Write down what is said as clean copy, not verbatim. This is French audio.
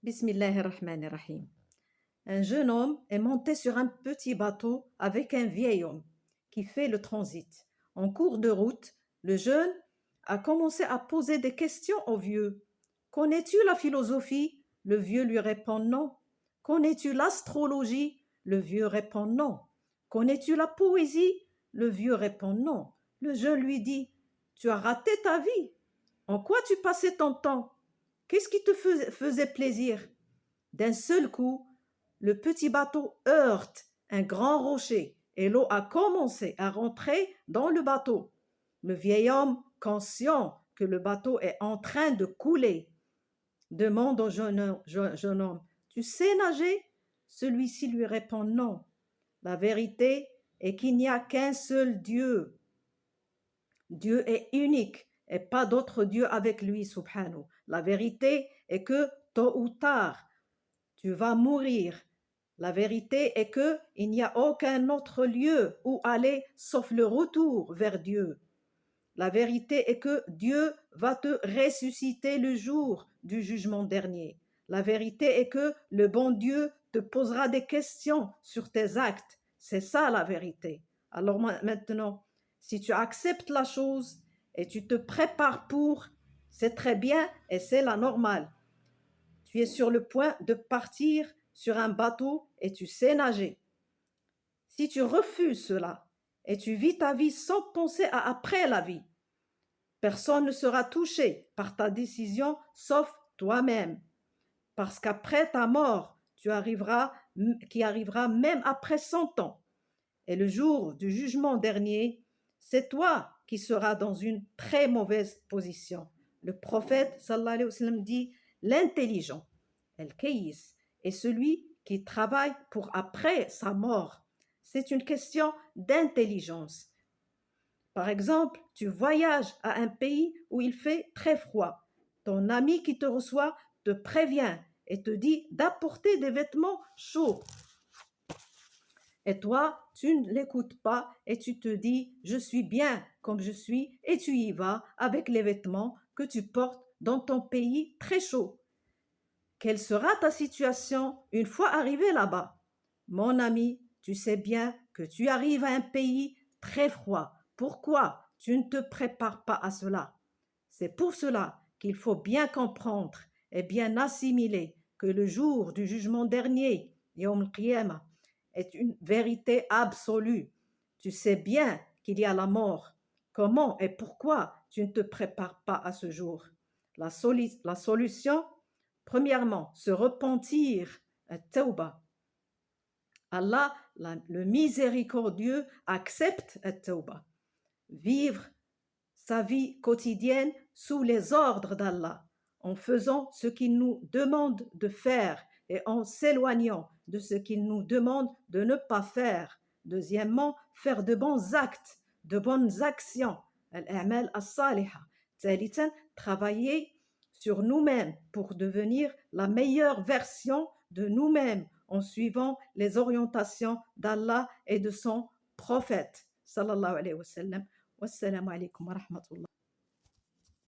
Bismillahirrahmanirrahim. Un jeune homme est monté sur un petit bateau avec un vieil homme qui fait le transit. En cours de route, le jeune a commencé à poser des questions au vieux. Connais-tu la philosophie? Le vieux lui répond non. Connais-tu l'astrologie? Le vieux répond non. Connais-tu la poésie? Le vieux répond non. Le jeune lui dit: Tu as raté ta vie. En quoi tu passais ton temps? Qu'est-ce qui te faisait plaisir? D'un seul coup, le petit bateau heurte un grand rocher et l'eau a commencé à rentrer dans le bateau. Le vieil homme, conscient que le bateau est en train de couler, demande au jeune homme: Tu sais nager? Celui-ci lui répond non. La vérité est qu'il n'y a qu'un seul Dieu. Dieu est unique et pas d'autre Dieu avec lui, subhanahu. La vérité est que tôt ou tard, tu vas mourir. La vérité est que il n'y a aucun autre lieu où aller sauf le retour vers Dieu. La vérité est que Dieu va te ressusciter le jour du jugement dernier. La vérité est que le bon Dieu te posera des questions sur tes actes. C'est ça la vérité. Alors maintenant, si tu acceptes la chose et tu te prépares pour, c'est très bien et c'est la normale. Tu es sur le point de partir sur un bateau et tu sais nager. Si tu refuses cela et tu vis ta vie sans penser à après la vie, personne ne sera touché par ta décision sauf toi-même. Parce qu'après ta mort, qui arrivera même après 100 ans. Et le jour du jugement dernier, c'est toi qui seras dans une très mauvaise position. Le prophète sallallahu alayhi wa sallam dit: l'intelligent, el-kayis, est celui qui travaille pour après sa mort. C'est une question d'intelligence. Par exemple, tu voyages à un pays où il fait très froid. Ton ami qui te reçoit te prévient et te dit d'apporter des vêtements chauds. Et toi, tu ne l'écoutes pas et tu te dis: je suis bien comme je suis, et tu y vas avec les vêtements que tu portes dans ton pays très chaud. Quelle sera ta situation une fois arrivé là-bas? Mon ami, tu sais bien que tu arrives à un pays très froid. Pourquoi tu ne te prépares pas à cela? C'est pour cela qu'il faut bien comprendre et bien assimiler que le jour du jugement dernier, Yawm al-Qiyamah, est une vérité absolue. Tu sais bien qu'il y a la mort. Comment et pourquoi tu ne te prépares pas à ce jour? La solution, premièrement, se repentir, at-tawbah. Allah, le miséricordieux, accepte at-tawbah. Vivre sa vie quotidienne sous les ordres d'Allah, en faisant ce qu'il nous demande de faire et en s'éloignant de ce qu'il nous demande de ne pas faire. Deuxièmement, faire de bons actes, de bonnes actions, al-a'mal as-saliha. Thalithan, travailler sur nous-mêmes pour devenir la meilleure version de nous-mêmes en suivant les orientations d'Allah et de son prophète sallallahu alayhi wa sallam. Wassalamu alaikum wa rahmatullah.